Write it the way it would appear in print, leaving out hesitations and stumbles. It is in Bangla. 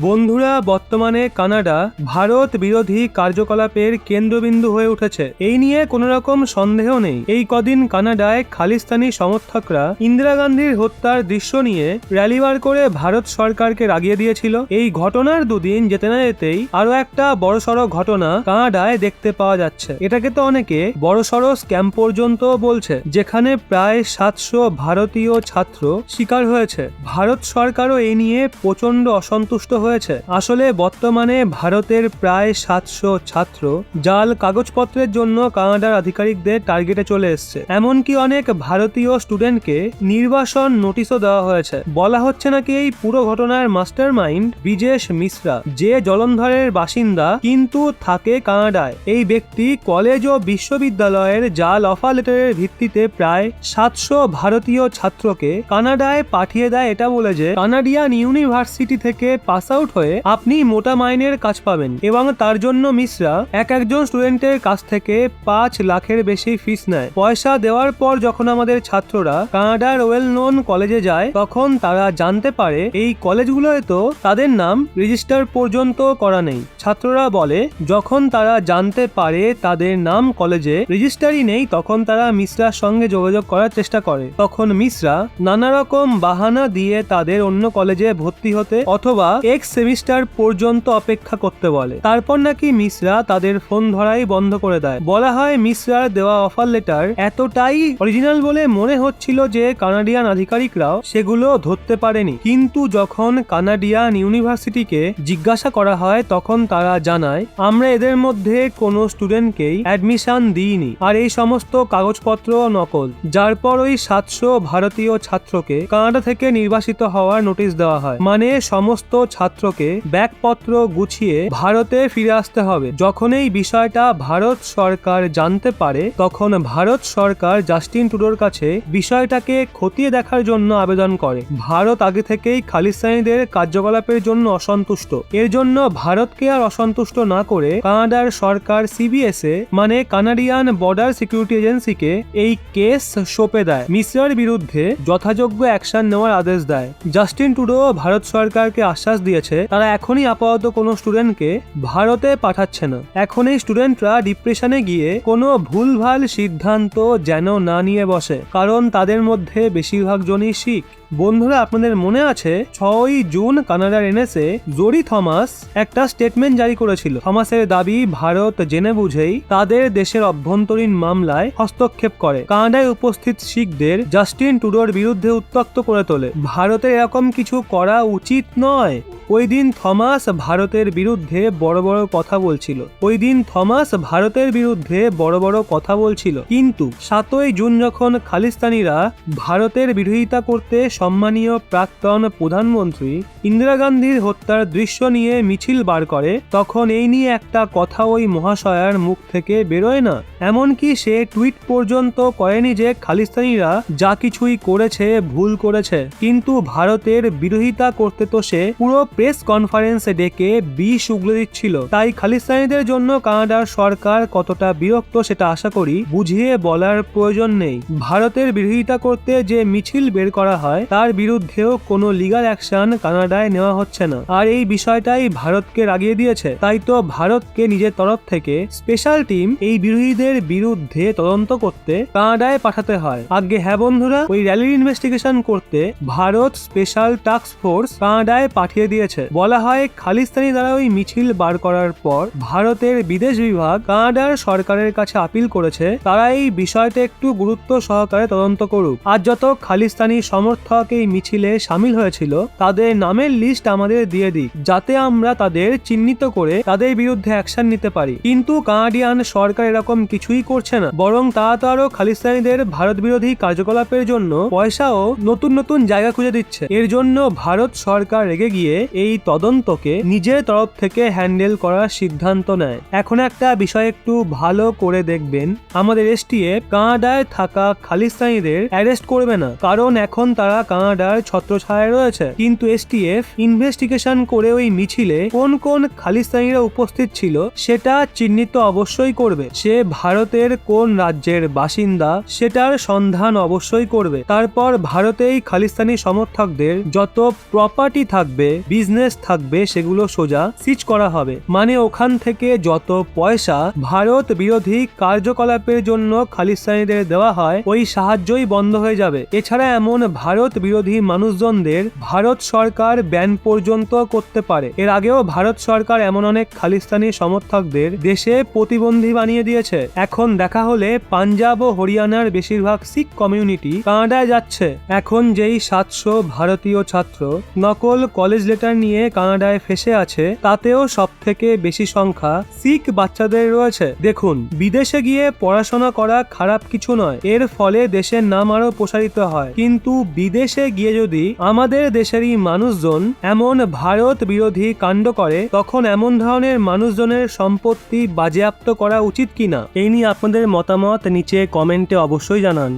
বন্ধুরা, বর্তমানে কানাডা ভারত বিরোধী কার্যকলাপের কেন্দ্রবিন্দু হয়ে উঠেছে। এই নিয়ে কোনো রকম সন্দেহ নেই। এই কদিন কানাডায় খালিস্তানি সমর্থকরা ইন্দিরা গান্ধীর হত্যার দৃশ্য নিয়ে র্যালি বার করে ভারত সরকারকে রাগিয়ে দিয়েছিল। এই ঘটনার দুদিন যেতে না যেতেই আরো একটা বড়সড় ঘটনা কানাডায় দেখতে পাওয়া যাচ্ছে। এটাকে তো অনেকে বড়সড় স্ক্যাম পর্যন্ত বলছে, যেখানে প্রায় 700 ভারতীয় ছাত্র শিকার হয়েছে। ভারত সরকারও এই নিয়ে প্রচন্ড অসন্তুষ্ট হয়েছে। আসলে বর্তমানে ভারতের প্রায় 700 ছাত্র জাল কাগজপত্রের জন্য কানাডার আধিকারিকদের টার্গেটে চলে এসছে। এমনকি অনেক ভারতীয় স্টুডেন্টকে নির্বাসন নোটিশও দেওয়া হয়েছে। বলা হচ্ছে নাকি এই পুরো ঘটনার মাস্টার মাইন্ড ব্রিজেশ মিশ্রা, যে জলন্ধরের বাসিন্দা কিন্তু থাকে কানাডায়। এই ব্যক্তি কলেজ ও বিশ্ববিদ্যালয়ের জাল অফার লেটারের ভিত্তিতে প্রায় 700 ভারতীয় ছাত্রকে কানাডায় পাঠিয়ে দেয় এটা বলে যে কানাডিয়ান ইউনিভার্সিটি থেকে পাস আউট হয়ে আপনি মোটা মাইনের কাজ পাবেন, এবং তার জন্য মিশ্রা একজন স্টুডেন্টের কাছ থেকে 5 লাখের বেশি ফিস নেয়। পয়সা দেওয়ার পর যখন আমাদের ছাত্ররা কানাডার ওয়েল নোন কলেজে যায়, তখন তারা জানতে পারে এই কলেজগুলোয় তো তাদের নাম রেজিস্টার পর্যন্ত করা নেই। ছাত্ররা বলে যখন তারা জানতে পারে তাদের নাম কলেজে রেজিস্টারই নেই, তখন তারা মিশ্রার সঙ্গে যোগাযোগ করার চেষ্টা করে। তখন মিশ্রা নানা রকম বাহানা দিয়ে তাদের অন্য কলেজে ভর্তি হতে অথবা এক্স সেমিস্টার পর্যন্ত অপেক্ষা করতে বলে। তারপর নাকি মিশ্রা তাদের ফোন ধরাই বন্ধ করে দেয়। বলা হয় মিশ্রার দেওয়া অফার লেটার এতটাই অরিজিনাল বলে মনে হচ্ছিল যে কানাডিয়ান আধিকারিকরাও সেগুলো ধরতে পারেনি। কিন্তু যখন কানাডিয়ান ইউনিভার্সিটিকে জিজ্ঞাসা করা হয়, তখন তারা জানায় আমরা এদের মধ্যে কোনো স্টুডেন্টকেই অ্যাডমিশন দিইনি, আর এই সমস্ত কাগজপত্র নকল। যার পর ওই 700 ভারতীয় ছাত্রকে কানাডা থেকে নির্বাসিত হওয়ার নোটিশ দেওয়া হয়। মানে সমস্ত ছাত্রকে ব্যাগপত্র গুছিয়ে ভারতে ফিরে আসতে হবে। যখন এই বিষয়টা ভারত সরকার জানতে পারে, তখন ভারত সরকার জাস্টিন ট্রুডোর কাছে বিষয়টাকে খতিয়ে দেখার জন্য আবেদন করে। ভারত আগে থেকেই খালিস্তানিদের কার্যকলাপের জন্য অসন্তুষ্ট। এর জন্য ভারতকে আর অসন্তুষ্ট না করে কানাডার সরকার সিবিএসএ মানে কানাডিয়ান বর্ডার সিকিউরিটি এজেন্সিকে এই কেস সঁপে দেয়। মিশ্রার বিরুদ্ধে যথাযোগ্য অ্যাকশন নেওয়ার আদেশ দেয়। জাস্টিন ট্রুডো ভারত সরকারকে আশ্বাস দিয়েছে তারা এখনই আপাতত কোনো স্টুডেন্টকে ভারতে পাঠাচ্ছে না। এখন এই স্টুডেন্টরা ডিপ্রেশনে গিয়ে কোনো ভুলভাল সিদ্ধান্ত যেন না নিয়ে বসে, কারণ তাদের মধ্যে বেশিরভাগ জনই শিখ। বন্ধুরা, আপনাদের মনে আছে 6 জুন কানাডার এনএসএ জোরি থমাস একটা স্টেটমেন্ট জারি করেছিল। থমাসের দাবি ভারত জেনে বুঝেই তাদের দেশের অভ্যন্তরীণ মামলায় হস্তক্ষেপ করে কানাডায় উপস্থিত শিখদের জাস্টিন ট্রুডোর বিরুদ্ধে উত্ত্যক্ত করে তোলে। ভারতের এরকম কিছু করা উচিত নয়। ওই দিন থমাস ভারতের বিরুদ্ধে বড় বড় কথা বলছিল। কিন্তু 7 জুন যখন খালিস্তানিরা ভারতের বিরোধিতা করতে সম্মানীয় প্রাক্তন প্রধানমন্ত্রী ইন্দিরা গান্ধীর হত্যার দৃশ্য নিয়ে মিছিল বার করে, তখন এই নিয়ে একটা কথা ওই মহাশয়ার মুখ থেকে বেরোয় না। এমনকি সে টুইট পর্যন্ত করেনি যে খালিস্তানিরা যা কিছুই করেছে ভুল করেছে। কিন্তু ভারতের বিরোধিতা করতে তো সে পুরো প্রেস কনফারেন্সে ডেকে বিষ উগলে দিচ্ছিল। তাই খালিস্তানিদের জন্য কানাডার সরকার কতটা বিরক্ত সেটা আশা করি বুঝিয়ে বলার প্রয়োজন নেই। ভারতের বিরোধিতা করতে যে মিছিল বের করা হয় তার বিরুদ্ধেও কোনো লিগাল অ্যাকশন কানাডায় নেওয়া হচ্ছে না, আর এই বিষয়টাই ভারতকে রাগিয়ে দিয়েছে। তাই তো ভারতকে নিজের তরফ থেকে স্পেশাল টিম এই বিরোধীদের বিরুদ্ধে তদন্ত করতে কানাডায় পাঠাতে হয়। আগে হ্যাঁ বন্ধুরা, ওই র্যালির ইনভেস্টিগেশন করতে ভারত স্পেশাল টাস্ক ফোর্স কানাডায় পাঠিয়ে দিয়েছে। বলা হয় খালিস্তানি দ্বারা ওই মিছিল বার করার পর ভারতের বিদেশ বিভাগ কানাডার সরকারের কাছে আপিল করেছে তারা এই বিষয়টা একটু গুরুত্ব সহকারে তদন্ত করুক, আর যত খালিস্তানি সমর্থক এই মিছিলে সামিল হয়েছিল তাদের নামের লিস্ট আমাদের দিয়ে দিক, যাতে আমরা তাদের চিহ্নিত করে তাদের বিরুদ্ধে অ্যাকশন নিতে পারি। কিন্তু কানাডিয়ান সরকার এরকম কিছুই করছে না, বরং তারা তো আরো খালিস্তানিদের ভারত বিরোধী কার্যকলাপের জন্য পয়সা ও নতুন নতুন জায়গা খুঁজে দিচ্ছে। এর জন্য ভারত সরকার রেগে গিয়ে এই তদন্তকে নিজের তরফ থেকে হ্যান্ডেল করার সিদ্ধান্ত নেয়। এখন একটা বিষয় একটু ভালো করে দেখবেন, আমাদের এসটিএফ কানাডায় থাকা খালিস্তানিদের অ্যারেস্ট করবে না, কারণ এখন তারা কানাডার ছত্রছায়ায় রয়েছে। কিন্তু এসটিএফ ইনভেস্টিগেশন করে ওই মিছিলে কোন কোন খালিস্তানিরা উপস্থিত ছিল সেটা চিহ্নিত অবশ্যই করবে। সে ভারতের কোন রাজ্যের বাসিন্দা সেটার সন্ধান অবশ্যই করবে। তারপর ভারতেই খালিস্তানি সমর্থকদের যত প্রপার্টি থাকবে, বিজনেস থাকবে সেগুলো সোজা সিজ করা হবে। মানে ওখান থেকে যত পয়সা ভারত বিরোধী কার্যকলাপের জন্য খালিস্তানিদের দেওয়া হয় ওই সাহায্যই বন্ধ হয়ে যাবে। এছাড়া এমন ভারত বিরোধী মানুষজনদের ভারত সরকার ব্যান পর্যন্ত করতে পারে। এর আগেও ভারত সরকার এমন অনেক খালিস্তানি সমর্থকদের দেশে প্রতিবন্ধী বানিয়ে দিয়েছে। এখন দেখা হলে পাঞ্জাব ও হরিয়ানার বেশিরভাগ শিখ কমিউনিটি কানাডায় যাচ্ছে। এখন যেই 700 ভারতীয় ছাত্র নকল কলেজ লেটার নিয়ে কানাডায় ফেসে আছে তাতেও সবথেকে বেশি সংখ্যা শিখ বাচ্চাদের রয়েছে। দেখুন, বিদেশে গিয়ে পড়াশোনা করা খারাপ কিছু নয়, এর ফলে দেশের নাম আরো প্রসারিত হয়। কিন্তু বিদেশে গিয়ে যদি আমাদের দেশেরই মানুষজন এমন ভারত বিরোধী কাণ্ড করে তখন এমন ধরনের মানুষজনের সম্পত্তি বাজেয়াপ্ত করা উচিত কিনা এই নিয়ে আপনাদের মতামত নিচে কমেন্টে অবশ্যই জানান।